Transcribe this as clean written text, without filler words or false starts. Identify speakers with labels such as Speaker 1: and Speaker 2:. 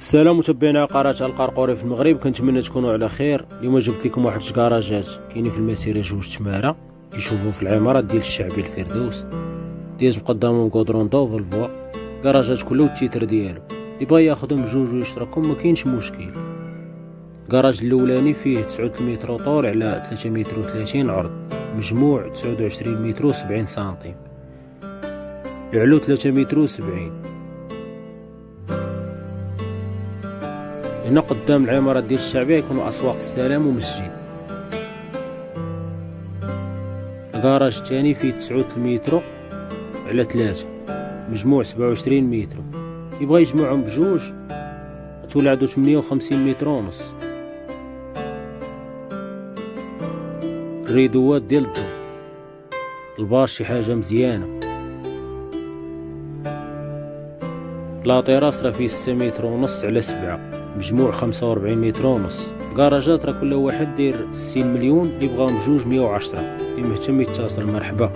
Speaker 1: السلام متابعينا قناة القرقوري في المغرب، كنتمنى تكونوا على خير. اليوم جبت لكم واحد الكراجات كاينين في المسيره جوج تماره كيشوفوا في العمارات ديال الشعبي الفردوس. ديز مقدمهم كودرون دو فولفوا. كراجات كله والتيتر ديالو، اللي بغا ياخذهم بجوج ويشتركهم ما كاينش مشكل. الكراج الاولاني فيه 9 متر طول على 3 متر و30 عرض، مجموع 29 متر و70 سنتيم، العلو 3 متر و70. هنا قدام العمارات ديال الشعبيه يكونوا اسواق السلام ومسجد. الكراج الثاني فيه 9 متر على 3، مجموع 27 متر. يبغى يجمعهم بجوج غتولي عندو 58 متر ونص. الريدوات ديال الضو، الباش شي حاجه مزيانه. لاطيراس راه فيه 6 متر ونص على 7، مجموع 45 متر ونص. الكراجات راه كل واحد داير 60 مليون، اللي بغاهم بجوج 110. اللي مهتم يتصل مرحبا.